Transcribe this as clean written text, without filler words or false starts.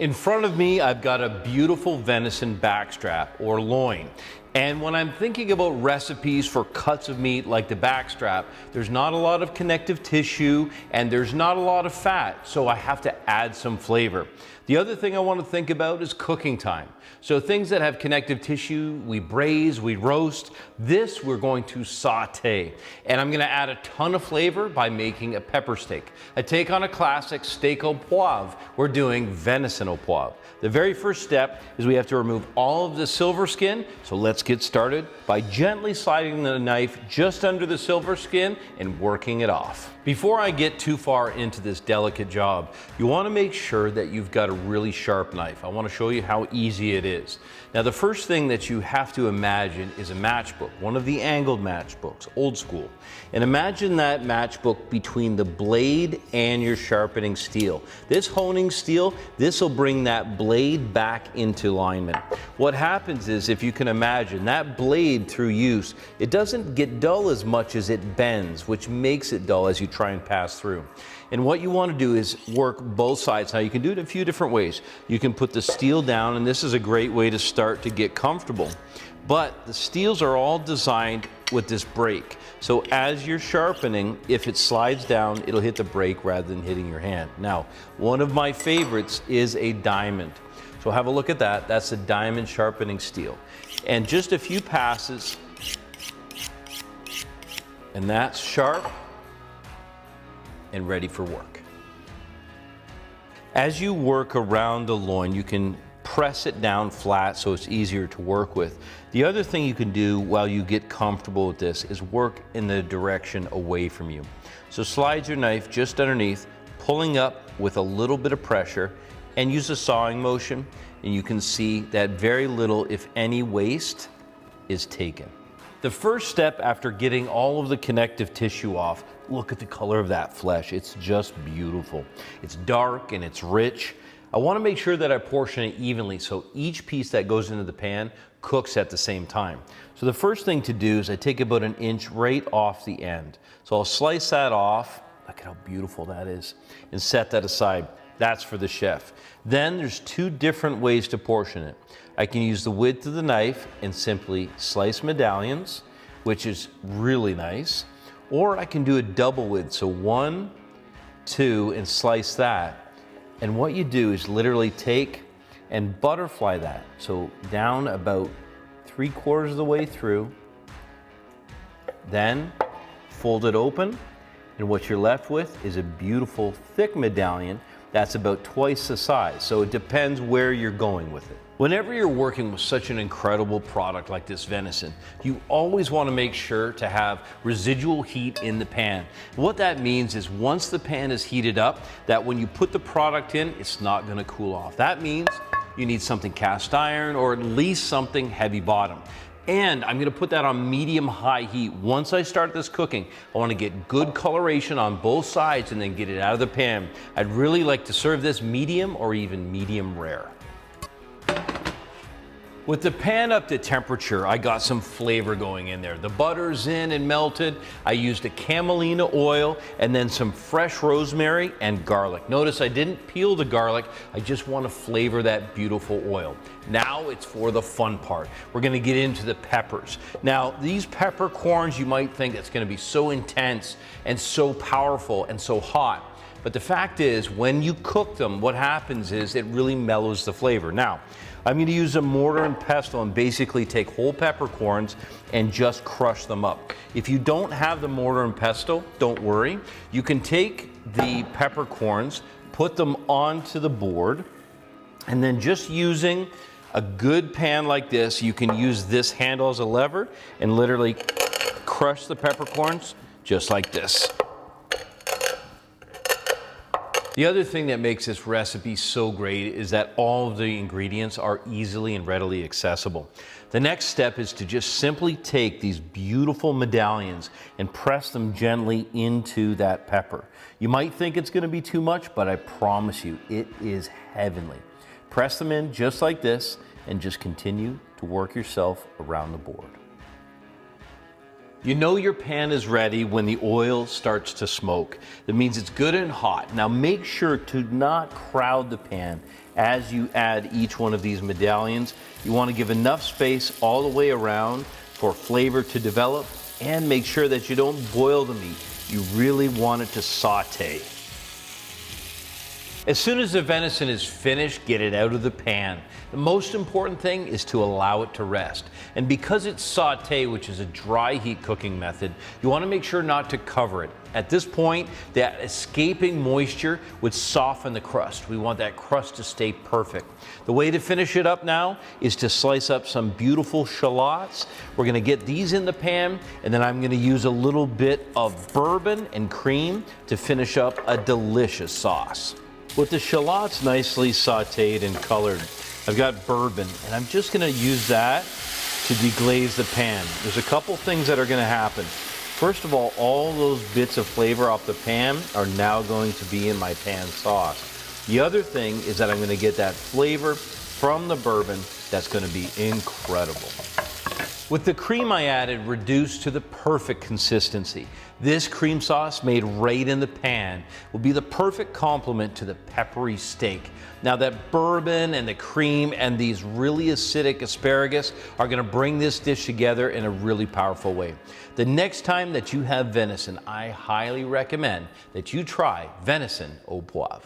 In front of me, I've got a beautiful venison backstrap or loin. And when I'm thinking about recipes for cuts of meat like the backstrap, there's not a lot of connective tissue and there's not a lot of fat, so I have to add some flavor. The other thing I want to think about is cooking time. So things that have connective tissue, we braise, we roast. This we're going to saute. And I'm going to add a ton of flavor by making a pepper steak. A take on a classic steak au poivre. We're doing venison au poivre. The very first step is we have to remove all of the silver skin. So let's get started by gently sliding the knife just under the silver skin and working it off. Before I get too far into this delicate job, you want to make sure that you've got a really sharp knife. I want to show you how easy it is. Now, the first thing that you have to imagine is a matchbook, one of the angled matchbooks, old school. And imagine that matchbook between the blade and your sharpening steel. This honing steel, this will bring that blade back into alignment. What happens is, if you can imagine, that blade through use, it doesn't get dull as much as it bends, which makes it dull as you try and pass through. And what you want to do is work both sides. Now, you can do it a few different ways. You can put the steel down, and this is a great way to start to get comfortable. But the steels are all designed with this break. So as you're sharpening, if it slides down, it'll hit the break rather than hitting your hand. Now, one of my favorites is a diamond. So have a look at that. That's a diamond sharpening steel. And just a few passes, and that's sharp and ready for work. As you work around the loin, you can press it down flat so it's easier to work with. The other thing you can do while you get comfortable with this is work in the direction away from you. So slide your knife just underneath, pulling up with a little bit of pressure, and use a sawing motion, and you can see that very little, if any, waste is taken. The first step after getting all of the connective tissue off, look at the color of that flesh. It's just beautiful. It's dark and it's rich. I want to make sure that I portion it evenly so each piece that goes into the pan cooks at the same time. So the first thing to do is I take about an inch right off the end. So I'll slice that off. Look at how beautiful that is, and set that aside. That's for the chef. Then there's two different ways to portion it. I can use the width of the knife and simply slice medallions, which is really nice. Or I can do a double width, so 1, 2, and slice that. And what you do is literally take and butterfly that. So down about 3/4 of the way through, then fold it open, and what you're left with is a beautiful thick medallion that's about twice the size. So it depends where you're going with it. Whenever you're working with such an incredible product like this venison, you always want to make sure to have residual heat in the pan. What that means is once the pan is heated up, that when you put the product in, it's not going to cool off. That means you need something cast iron or at least something heavy bottom. And I'm going to put that on medium-high heat. Once I start this cooking, I want to get good coloration on both sides and then get it out of the pan. I'd really like to serve this medium or even medium rare. With the pan up to temperature, I got some flavor going in there. The butter's in and melted. I used a camelina oil and then some fresh rosemary and garlic. Notice I didn't peel the garlic. I just want to flavor that beautiful oil. Now it's for the fun part. We're going to get into the peppers. Now, these peppercorns, you might think it's going to be so intense and so powerful and so hot. But the fact is, when you cook them, what happens is it really mellows the flavor. Now, I'm going to use a mortar and pestle and basically take whole peppercorns and just crush them up. If you don't have the mortar and pestle, don't worry. You can take the peppercorns, put them onto the board, and then just using a good pan like this, you can use this handle as a lever and literally crush the peppercorns just like this. The other thing that makes this recipe so great is that all of the ingredients are easily and readily accessible. The next step is to just simply take these beautiful medallions and press them gently into that pepper. You might think it's going to be too much, but I promise you, it is heavenly. Press them in just like this and just continue to work yourself around the board. You know your pan is ready when the oil starts to smoke. That means it's good and hot. Now make sure to not crowd the pan as you add each one of these medallions. You want to give enough space all the way around for flavor to develop, and make sure that you don't boil the meat. You really want it to saute. As soon as the venison is finished, get it out of the pan. The most important thing is to allow it to rest. And because it's sauté, which is a dry heat cooking method, you want to make sure not to cover it. At this point, that escaping moisture would soften the crust. We want that crust to stay perfect. The way to finish it up now is to slice up some beautiful shallots. We're going to get these in the pan, and then I'm going to use a little bit of bourbon and cream to finish up a delicious sauce. With the shallots nicely sauteed and colored, I've got bourbon, and I'm just going to use that to deglaze the pan. There's a couple things that are going to happen. First of all those bits of flavor off the pan are now going to be in my pan sauce. The other thing is that I'm going to get that flavor from the bourbon that's going to be incredible. With the cream I added reduced to the perfect consistency, this cream sauce made right in the pan will be the perfect complement to the peppery steak. Now that bourbon and the cream and these really acidic asparagus are going to bring this dish together in a really powerful way. The next time that you have venison, I highly recommend that you try Venison Au Poivre.